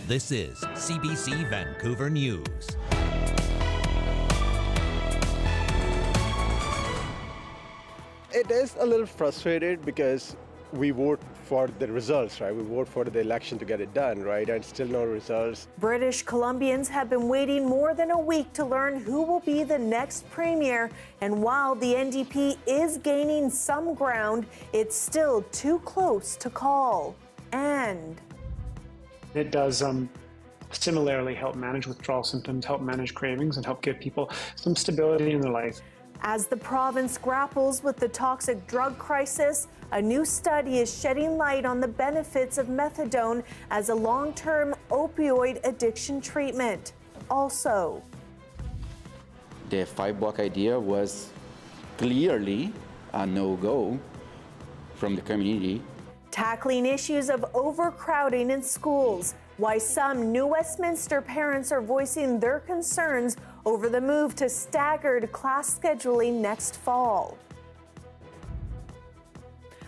This is CBC Vancouver News. It is a little frustrated because we vote for the results, right? We vote for the election to get it done, right? And still no results. British Columbians have been waiting more than a week to learn who will be the next premier. And while the NDP is gaining some ground, it's still too close to call. And it does similarly help manage withdrawal symptoms, help manage cravings, and help give people some stability in their life. As the province grapples with the toxic drug crisis, a new study is shedding light on the benefits of methadone as a long-term opioid addiction treatment. Also, the 5-block idea was clearly a no-go from the community. Tackling issues of overcrowding in schools, why some New Westminster parents are voicing their concerns over the move to staggered class scheduling next fall.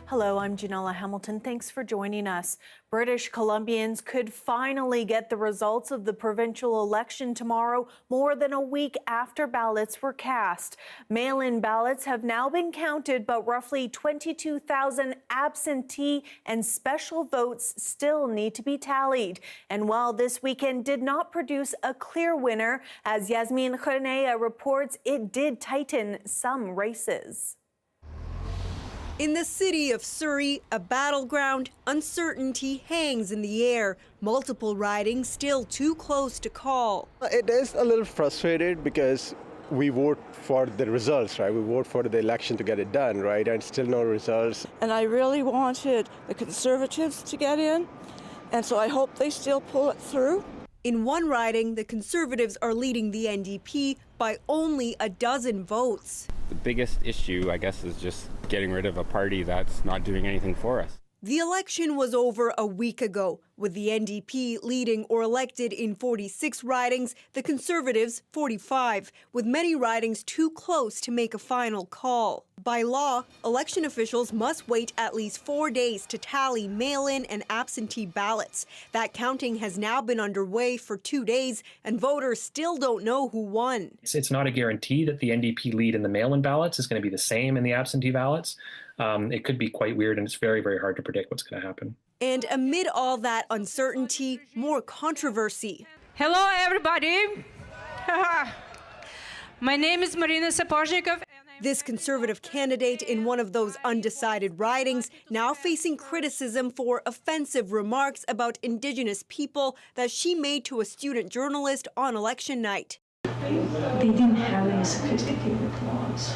Hello, I'm Janella Hamilton. Thanks for joining us. British Columbians could finally get the results of the provincial election tomorrow, more than a week after ballots were cast. Mail-in ballots have now been counted, but roughly 22,000 absentee and special votes still need to be tallied. And while this weekend did not produce a clear winner, as Yasmin Khanea reports, it did tighten some races. In the city of Surrey, a battleground, uncertainty hangs in the air. Multiple ridings still too close to call. It is a little frustrated because we vote for the results, right? We vote for the election to get it done, right? And still no results. And I really wanted the Conservatives to get in, and so I hope they still pull it through. In one riding, the Conservatives are leading the NDP by only a dozen votes. The biggest issue, I guess, is just getting rid of a party that's not doing anything for us. The election was over a week ago, with the NDP leading or elected in 46 ridings, the Conservatives 45, with many ridings too close to make a final call. By law, election officials must wait at least 4 days to tally mail-in and absentee ballots. That counting has now been underway for 2 days, and voters still don't know who won. It's not a guarantee that the NDP lead in the mail-in ballots is going to be the same in the absentee ballots. It could be quite weird, and it's very, very hard to predict what's going to happen. And amid all that uncertainty, more controversy. Hello, everybody. My name is Marina Sapochnikov. This Conservative candidate in one of those undecided ridings now facing criticism for offensive remarks about Indigenous people that she made to a student journalist on election night. They didn't have any sophisticated laws.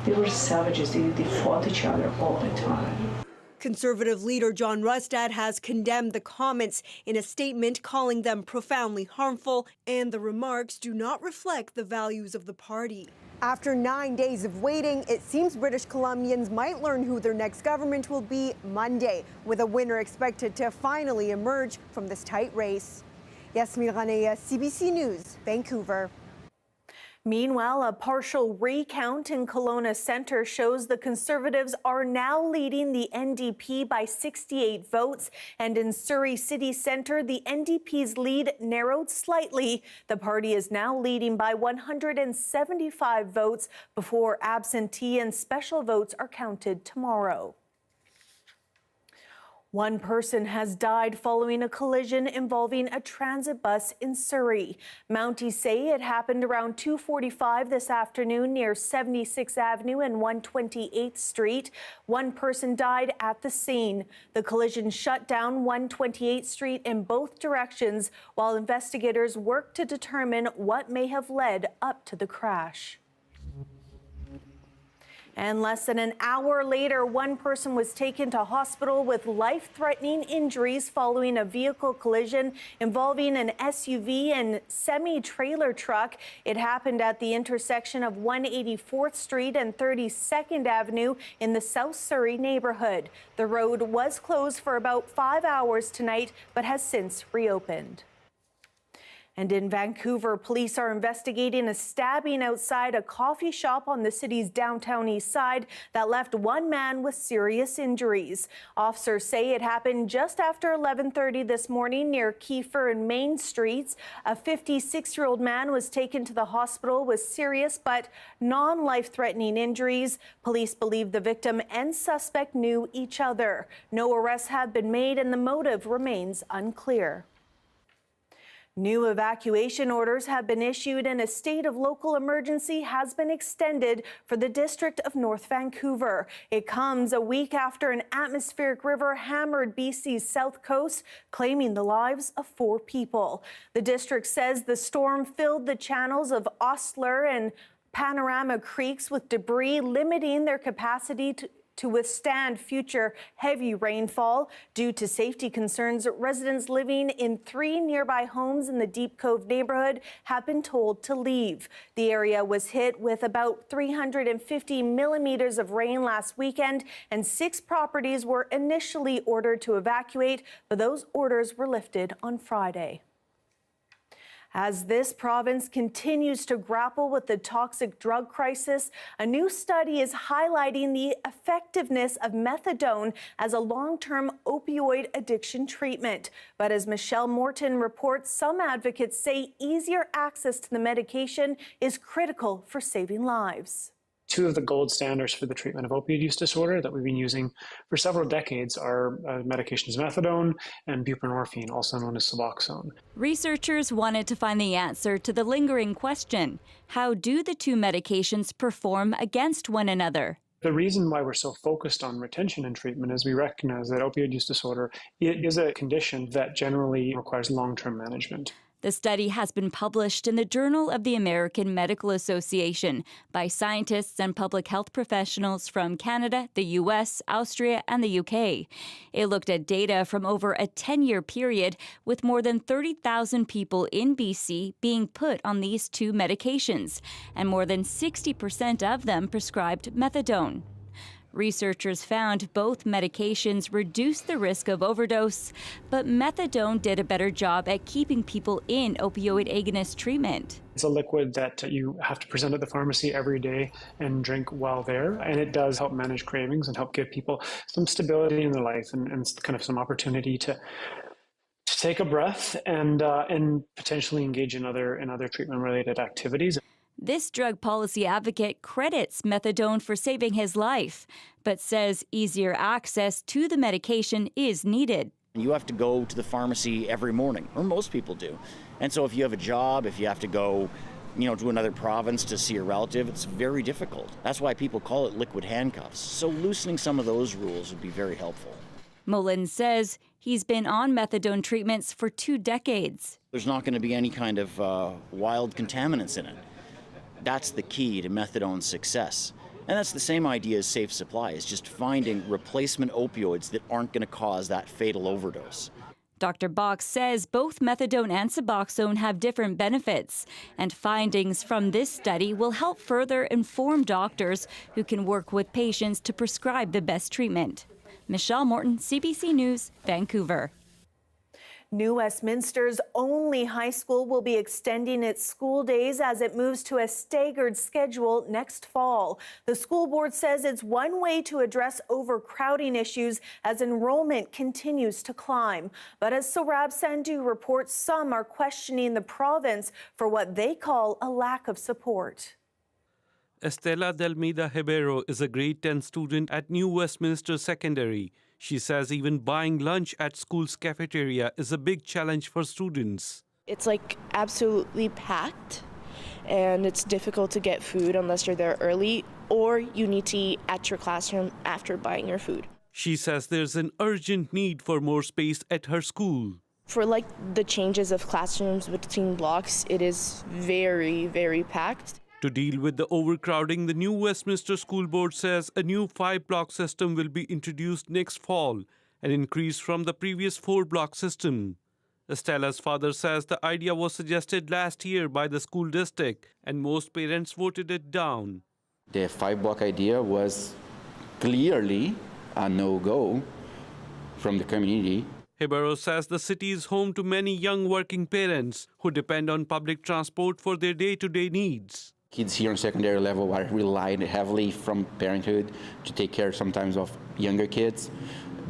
They were savages. They fought each other all the time. Conservative leader John Rustad has condemned the comments in a statement, calling them profoundly harmful, and the remarks do not reflect the values of the party. After 9 days of waiting, it seems British Columbians might learn who their next government will be Monday, with a winner expected to finally emerge from this tight race. Yasmin Khanea, CBC News, Vancouver. Meanwhile, a partial recount in Kelowna Centre shows the Conservatives are now leading the NDP by 68 votes. And in Surrey City Centre, the NDP's lead narrowed slightly. The party is now leading by 175 votes before absentee and special votes are counted tomorrow. One person has died following a collision involving a transit bus in Surrey. Mounties say it happened around 2:45 this afternoon near 76th Avenue and 128th Street. One person died at the scene. The collision shut down 128th Street in both directions while investigators work to determine what may have led up to the crash. And less than an hour later, one person was taken to hospital with life-threatening injuries following a vehicle collision involving an SUV and semi-trailer truck. It happened at the intersection of 184th Street and 32nd Avenue in the South Surrey neighborhood. The road was closed for about 5 hours tonight, but has since reopened. And in Vancouver, police are investigating a stabbing outside a coffee shop on the city's downtown east side that left one man with serious injuries. Officers say it happened just after 11:30 this morning near Kiefer and Main Streets. A 56-year-old man was taken to the hospital with serious but non-life-threatening injuries. Police believe the victim and suspect knew each other. No arrests have been made and the motive remains unclear. New evacuation orders have been issued and a state of local emergency has been extended for the district of North Vancouver. It comes a week after an atmospheric river hammered BC's south coast, claiming the lives of 4 people. The district says the storm filled the channels of Ostler and Panorama Creeks with debris, limiting their capacity to withstand future heavy rainfall. Due to safety concerns, residents living in 3 nearby homes in the Deep Cove neighborhood have been told to leave. The area was hit with about 350 millimeters of rain last weekend, and 6 properties were initially ordered to evacuate, but those orders were lifted on Friday. As this province continues to grapple with the toxic drug crisis, a new study is highlighting the effectiveness of methadone as a long-term opioid addiction treatment. But as Michelle Morton reports, some advocates say easier access to the medication is critical for saving lives. 2 of the gold standards for the treatment of opioid use disorder that we've been using for several decades are medications methadone and buprenorphine, also known as Suboxone. Researchers wanted to find the answer to the lingering question: how do the 2 medications perform against one another? The reason why we're so focused on retention and treatment is we recognize that opioid use disorder is a condition that generally requires long-term management. The study has been published in the Journal of the American Medical Association by scientists and public health professionals from Canada, the U.S., Austria, and the U.K. It looked at data from over a 10-year period with more than 30,000 people in BC being put on these 2 medications, and more than 60% of them prescribed methadone. Researchers found both medications reduced the risk of overdose, but methadone did a better job at keeping people in opioid agonist treatment. It's a liquid that you have to present at the pharmacy every day and drink while there, and it does help manage cravings and help give people some stability in their life and kind of some opportunity to take a breath and potentially engage in other treatment-related activities. This drug policy advocate credits methadone for saving his life, but says easier access to the medication is needed. You have to go to the pharmacy every morning, or most people do. And so if you have a job, if you have to go, to another province to see a relative, it's very difficult. That's why people call it liquid handcuffs. So loosening some of those rules would be very helpful. Mullins says he's been on methadone treatments for 2 decades. There's not going to be any kind of wild contaminants in it. That's the key to methadone's success. And that's the same idea as safe supply, is just finding replacement opioids that aren't going to cause that fatal overdose. Dr. Box says both methadone and Suboxone have different benefits, and findings from this study will help further inform doctors who can work with patients to prescribe the best treatment. Michelle Morton, CBC News, Vancouver. New Westminster's only high school will be extending its school days as it moves to a staggered schedule next fall. The school board says it's one way to address overcrowding issues as enrollment continues to climb. But as Saurabh Sandhu reports, some are questioning the province for what they call a lack of support. Estela Delmida Ribeiro is a grade 10 student at New Westminster Secondary. She says even buying lunch at school's cafeteria is a big challenge for students. It's absolutely packed, and it's difficult to get food unless you're there early, or you need to eat at your classroom after buying your food. She says there's an urgent need for more space at her school. For the changes of classrooms between blocks, it is very, very packed. To deal with the overcrowding, the New Westminster School Board says a new 5-block system will be introduced next fall, an increase from the previous 4-block system. Estella's father says the idea was suggested last year by the school district, and most parents voted it down. The 5-block idea was clearly a no-go from the community. Hibero says the city is home to many young working parents who depend on public transport for their day-to-day needs. Kids here on secondary level are relied heavily from parenthood to take care sometimes of younger kids.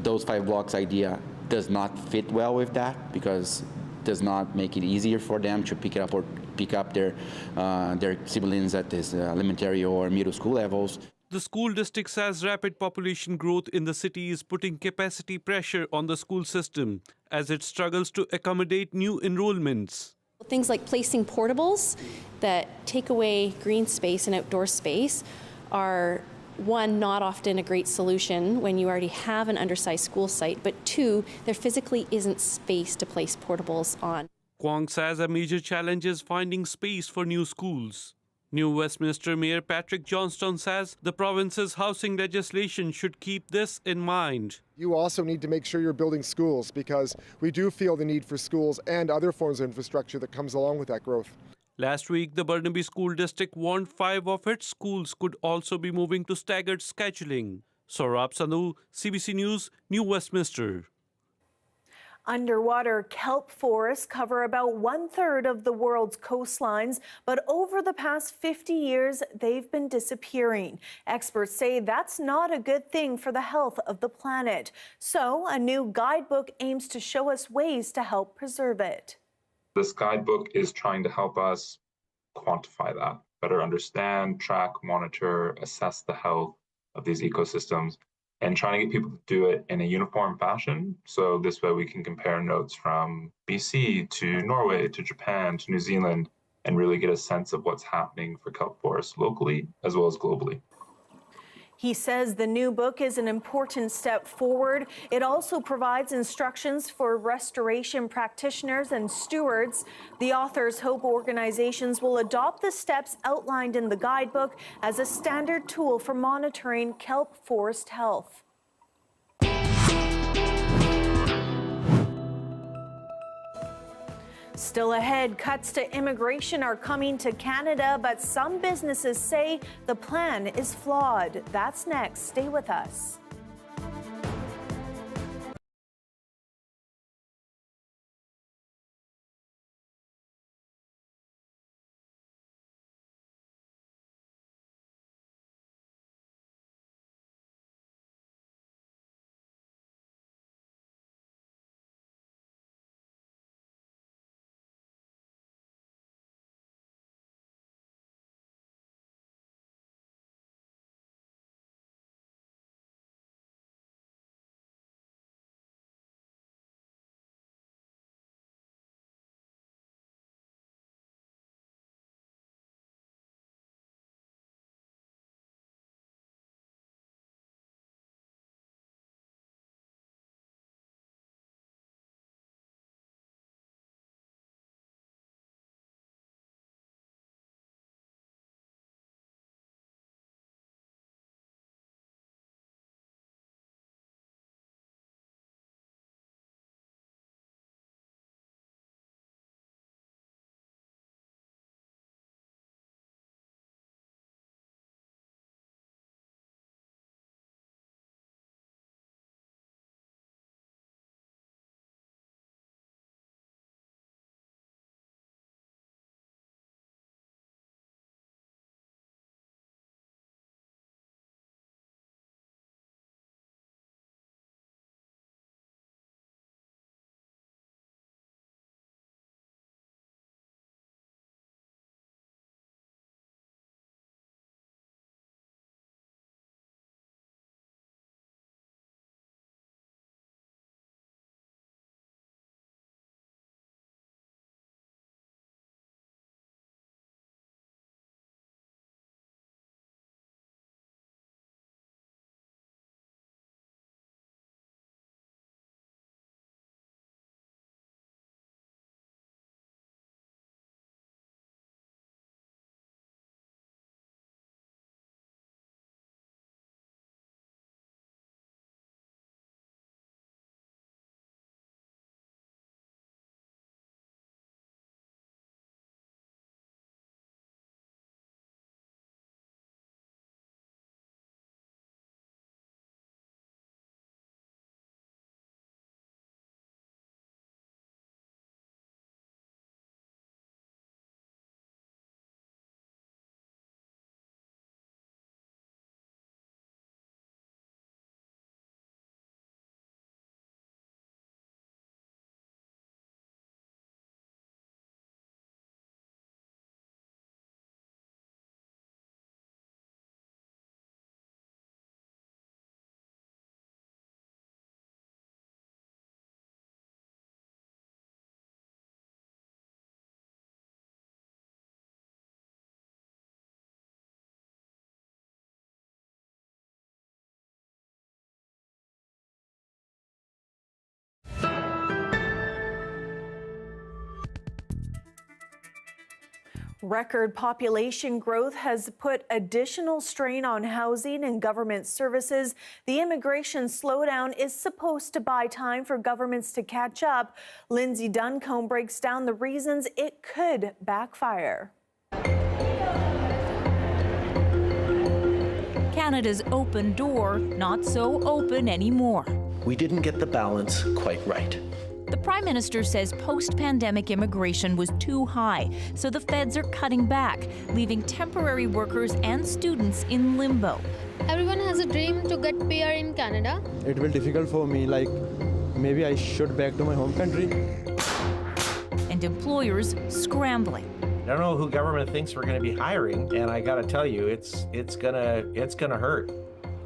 Those 5 blocks idea does not fit well with that because it does not make it easier for them to pick up their siblings at this elementary or middle school levels. The school district says rapid population growth in the city is putting capacity pressure on the school system as it struggles to accommodate new enrollments. Things like placing portables that take away green space and outdoor space are, one, not often a great solution when you already have an undersized school site, but two, there physically isn't space to place portables on. Kwong says a major challenge is finding space for new schools. New Westminster Mayor Patrick Johnston says the province's housing legislation should keep this in mind. You also need to make sure you're building schools because we do feel the need for schools and other forms of infrastructure that comes along with that growth. Last week, the Burnaby School District warned 5 of its schools could also be moving to staggered scheduling. Saurabh Sandhu, CBC News, New Westminster. Underwater kelp forests cover about 1/3 of the world's coastlines, but over the past 50 years, they've been disappearing. Experts say that's not a good thing for the health of the planet. So, a new guidebook aims to show us ways to help preserve it. This guidebook is trying to help us quantify that, better understand, track, monitor, assess the health of these ecosystems, and trying to get people to do it in a uniform fashion. So this way we can compare notes from BC to Norway to Japan to New Zealand and really get a sense of what's happening for kelp forests locally as well as globally. He says the new book is an important step forward. It also provides instructions for restoration practitioners and stewards. The authors hope organizations will adopt the steps outlined in the guidebook as a standard tool for monitoring kelp forest health. Still ahead, cuts to immigration are coming to Canada, but some businesses say the plan is flawed. That's next. Stay with us. Record population growth has put additional strain on housing and government services. The immigration slowdown is supposed to buy time for governments to catch up. Lindsay Duncombe breaks down the reasons it could backfire. Canada's open door, not so open anymore. We didn't get the balance quite right. The Prime Minister says post-pandemic immigration was too high, so the feds are cutting back, leaving temporary workers and students in limbo. Everyone has a dream to get PR in Canada. It will be difficult for me, like maybe I should back to my home country. And employers scrambling. I don't know who government thinks we're going to be hiring, and I got to tell you, it's gonna hurt.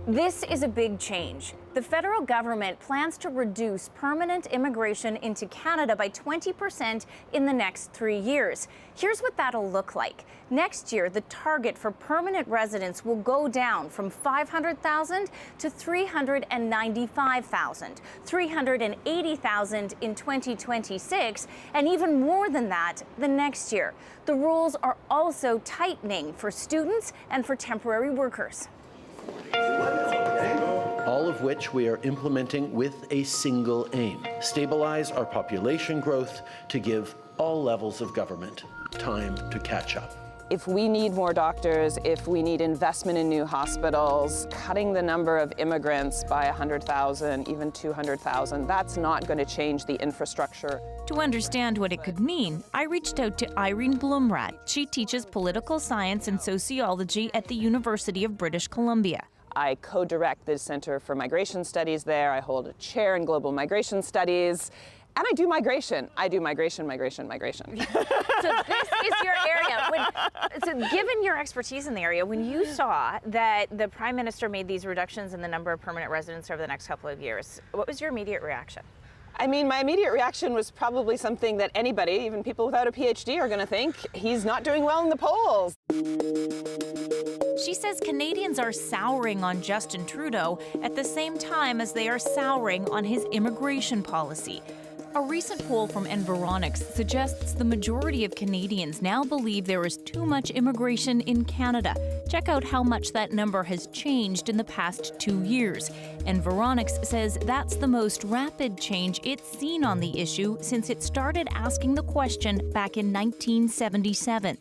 This is a big change. The federal government plans to reduce permanent immigration into Canada by 20% in the next 3 years. Here's what that'll look like. Next year, the target for permanent residents will go down from 500,000 to 395,000, 380,000 in 2026, and even more than that the next year. The rules are also tightening for students and for temporary workers. All of which we are implementing with a single aim: stabilize our population growth to give all levels of government time to catch up. If we need more doctors, if we need investment in new hospitals, cutting the number of immigrants by 100,000, even 200,000, that's not going to change the infrastructure. To understand what it could mean, I reached out to Irene Blumrad. She teaches political science and sociology at the University of British Columbia. I co-direct the Center for Migration Studies there. I hold a chair in global migration studies. And I do migration. I do migration. So this is your area. So given your expertise in the area, when you saw that the Prime Minister made these reductions in the number of permanent residents over the next couple of years, what was your immediate reaction? I mean, my immediate reaction was probably something that anybody, even people without a PhD, are going to think: he's not doing well in the polls. She says Canadians are souring on Justin Trudeau at the same time as they are souring on his immigration policy. A recent poll from Environics suggests the majority of Canadians now believe there is too much immigration in Canada. Check out how much that number has changed in the past 2 years. Environics says that's the most rapid change it's seen on the issue since it started asking the question back in 1977.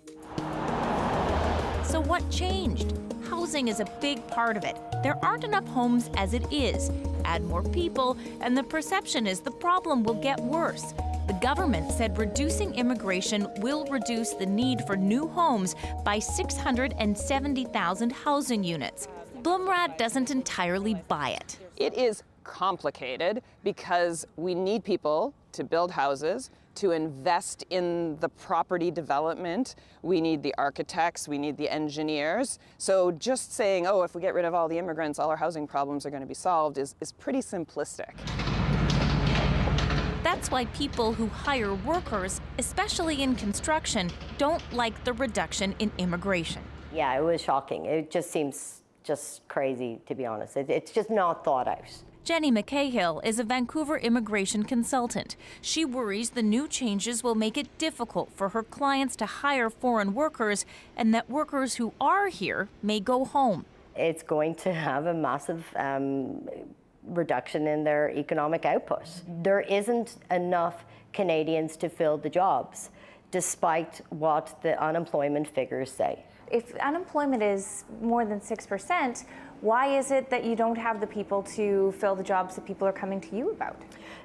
So what changed? Housing is a big part of it. There aren't enough homes as it is. Add more people, and the perception is the problem will get worse. The government said reducing immigration will reduce the need for new homes by 670,000 housing units. Blumrad doesn't entirely buy it. It is complicated because we need people to build houses, to invest in the property development. We need the architects, we need the engineers. So just saying, oh, if we get rid of all the immigrants, all our housing problems are going to be solved is pretty simplistic. That's why people who hire workers, especially in construction, don't like the reduction in immigration. Yeah, it was shocking. It just seems just crazy, to be honest. It's just not thought out. Jenny McCahill is a Vancouver immigration consultant. She worries the new changes will make it difficult for her clients to hire foreign workers and that workers who are here may go home. It's going to have a massive reduction in their economic output. There isn't enough Canadians to fill the jobs, despite what the unemployment figures say. If unemployment is more than 6%, why is it that you don't have the people to fill the jobs that people are coming to you about?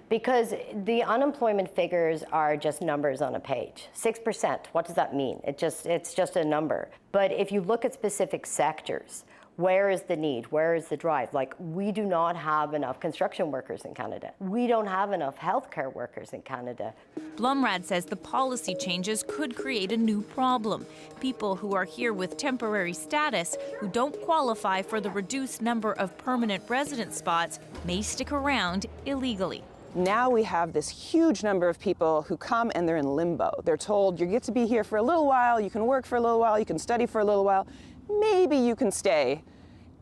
Because the unemployment figures are just numbers on a page. 6%, what does that mean? It's just a number. But if you look at specific sectors, where is the need? Where is the drive? Like, we do not have enough construction workers in Canada. We don't have enough healthcare workers in Canada. Blumrad says the policy changes could create a new problem. People who are here with temporary status who don't qualify for the reduced number of permanent resident spots may stick around illegally. Now we have this huge number of people who come and they're in limbo. They're told you get to be here for a little while, you can work for a little while, you can study for a little while, maybe you can stay.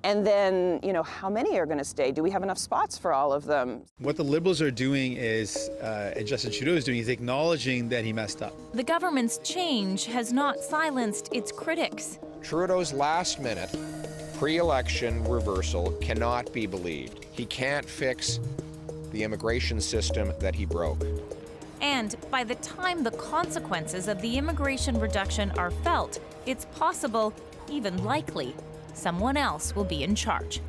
And then, how many are going to stay? Do we have enough spots for all of them? What the Liberals are doing is, and Justin Trudeau is doing, is acknowledging that he messed up. The government's change has not silenced its critics. Trudeau's last-minute, pre-election reversal cannot be believed. He can't fix the immigration system that he broke. And by the time the consequences of the immigration reduction are felt, it's possible, even likely, someone else will be in charge.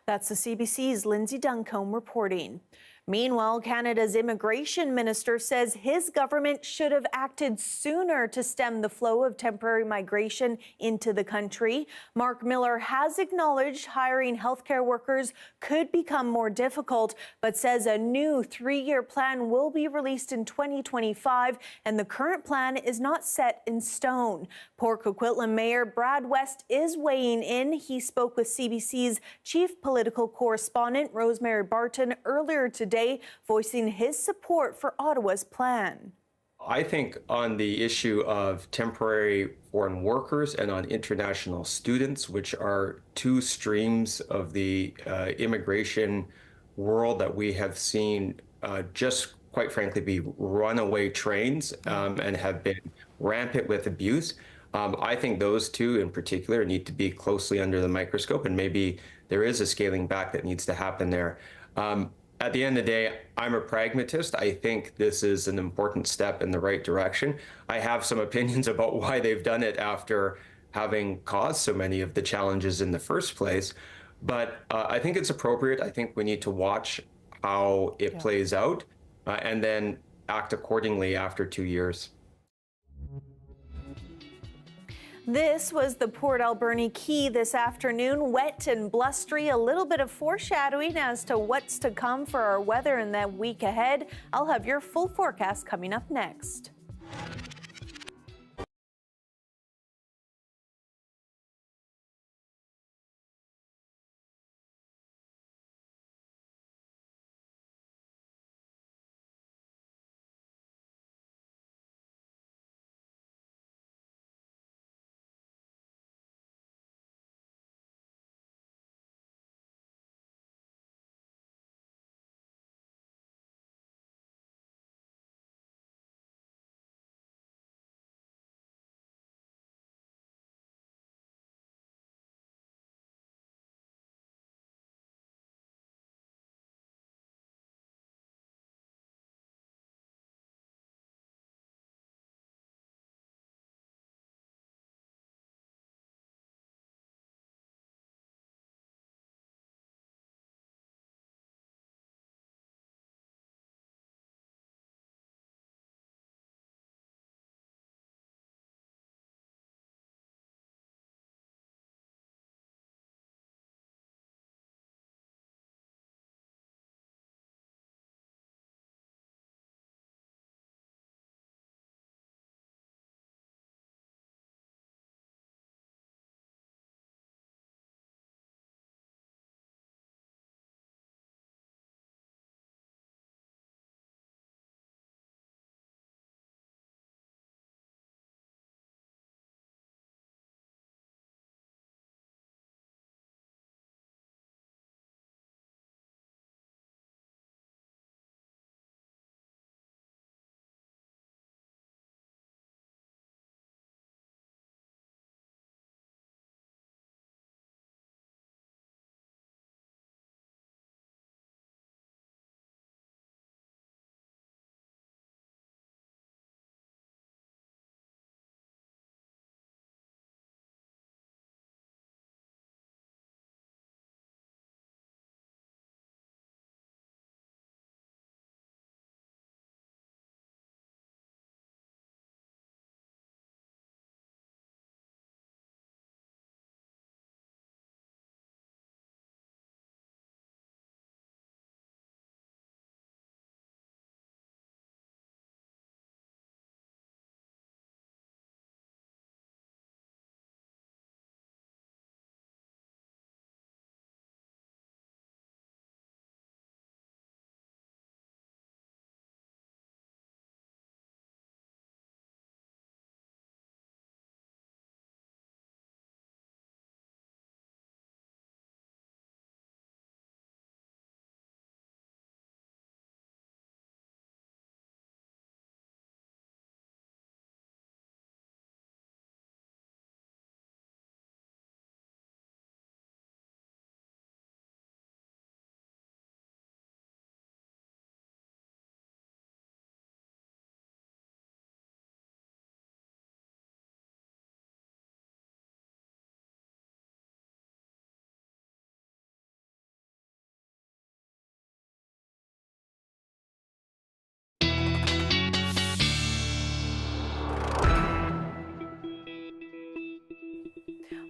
That's the CBC's Lindsay Duncombe reporting. Meanwhile, Canada's immigration minister says his government should have acted sooner to stem the flow of temporary migration into the country. Mark Miller has acknowledged hiring healthcare workers could become more difficult, but says a new 3-year plan will be released in 2025, and the current plan is not set in stone. Port Coquitlam Mayor Brad West is weighing in. He spoke with CBC's chief political correspondent, Rosemary Barton, earlier today, voicing his support for Ottawa's plan. I think on the issue of temporary foreign workers and on international students, which are two streams of the immigration world that we have seen just quite frankly be runaway trains and have been rampant with abuse. I think those two in particular need to be closely under the microscope, and maybe there is a scaling back that needs to happen there. At the end of the day, I'm a pragmatist. I think this is an important step in the right direction. I have some opinions about why they've done it after having caused so many of the challenges in the first place. But I think it's appropriate. I think we need to watch how it plays out and then act accordingly after 2 years. This was the Port Alberni Quay this afternoon. Wet and blustery, a little bit of foreshadowing as to what's to come for our weather in that week ahead. I'll have your full forecast coming up next.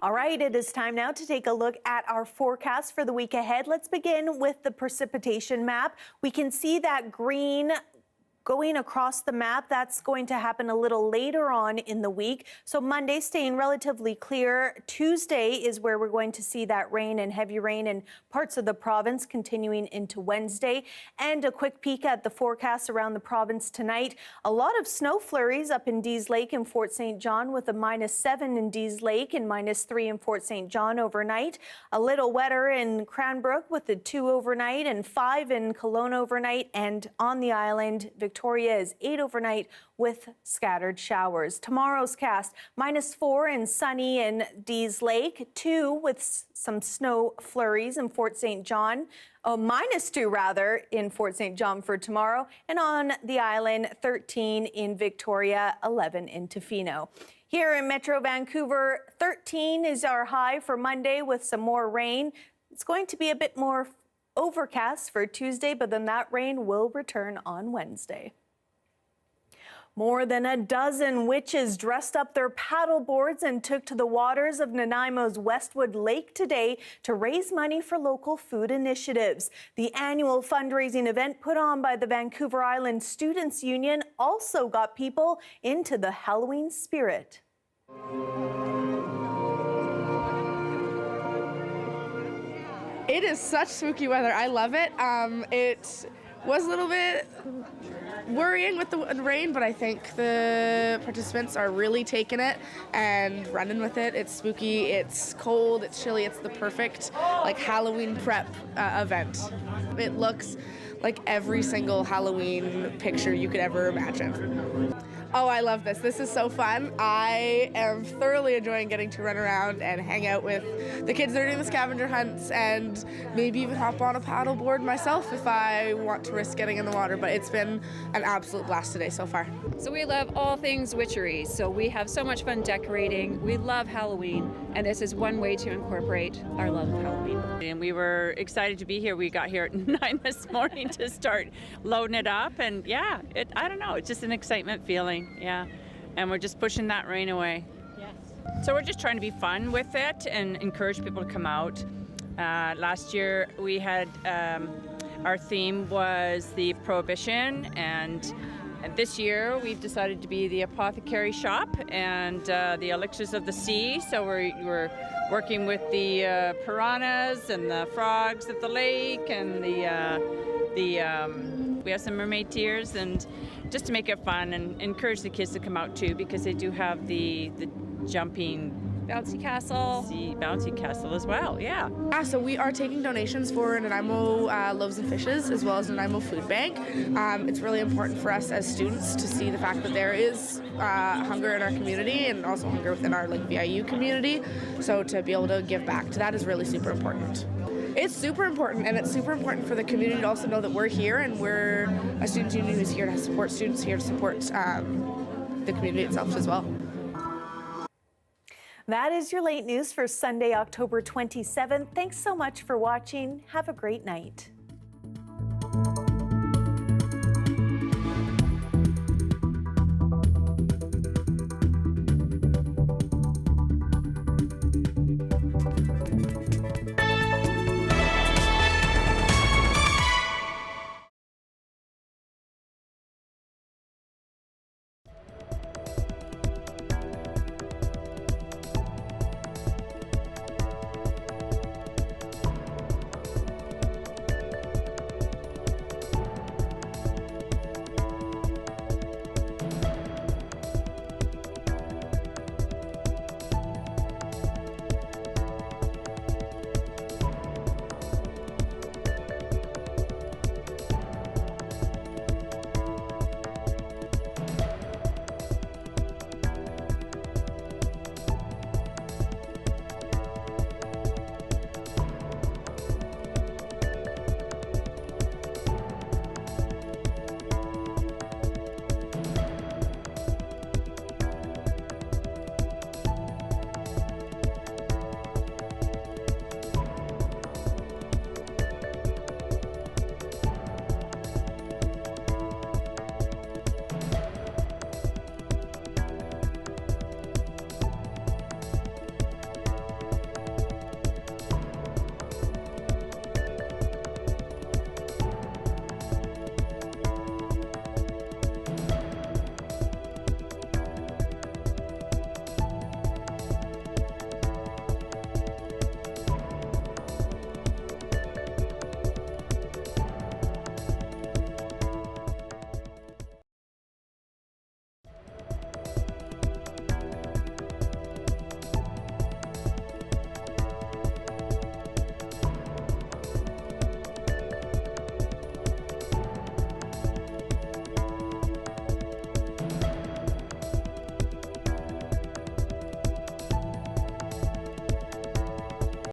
All right, it is time now to take a look at our forecast for the week ahead. Let's begin with the precipitation map. We can see that green going across the map. That's going to happen a little later on in the week. So Monday staying relatively clear. Tuesday is where we're going to see that rain and heavy rain in parts of the province continuing into Wednesday. And a quick peek at the forecast around the province tonight. A lot of snow flurries up in Dease Lake and Fort St. John with a -7 in Dease Lake and -3 in Fort St. John overnight. A little wetter in Cranbrook with a 2 overnight and 5 in Kelowna overnight. And on the island, Victoria is 8 overnight with scattered showers. Tomorrow's cast, -4 and sunny in Dease Lake, 2 with some snow flurries in Fort St. John. -2 rather in Fort St. John for tomorrow. And on the island, 13 in Victoria, 11 in Tofino. Here in Metro Vancouver, 13 is our high for Monday with some more rain. It's going to be a bit more overcast for Tuesday, but then that rain will return on Wednesday. More than a dozen witches dressed up their paddle boards and took to the waters of Nanaimo's Westwood Lake today to raise money for local food initiatives. The annual fundraising event put on by the Vancouver Island Students' Union also got people into the Halloween spirit. It is such spooky weather. I love it. It was a little bit worrying with the rain, but I think the participants are really taking it and running with it. It's spooky, it's cold, it's chilly. It's the perfect Halloween prep event. It looks like every single Halloween picture you could ever imagine. Oh, I love this. This is so fun. I am thoroughly enjoying getting to run around and hang out with the kids that are doing the scavenger hunts and maybe even hop on a paddle board myself if I want to risk getting in the water. But it's been an absolute blast today so far. So we love all things witchery. So we have so much fun decorating. We love Halloween. And this is one way to incorporate our love of Halloween. And we were excited to be here. We got here at 9 this morning to start loading it up. And yeah, I don't know, it's just an excitement feeling. Yeah, and we're just pushing that rain away. Yes. So we're just trying to be fun with it and encourage people to come out. Last year we had our theme was the Prohibition, and this year we've decided to be the apothecary shop and the elixirs of the sea. So we're working with the piranhas and the frogs at the lake and we have some mermaid tears, and just to make it fun and encourage the kids to come out too, because they do have the jumping bouncy castle. The bouncy castle as well, yeah. So we are taking donations for Nanaimo Loaves and Fishes as well as Nanaimo Food Bank. It's really important for us as students to see the fact that there is hunger in our community and also hunger within our VIU community. So to be able to give back to that is really super important. It's super important, and it's super important for the community to also know that we're here and we're a student union who's here to support students, here to support the community itself as well. That is your late news for Sunday, October 27th. Thanks so much for watching. Have a great night.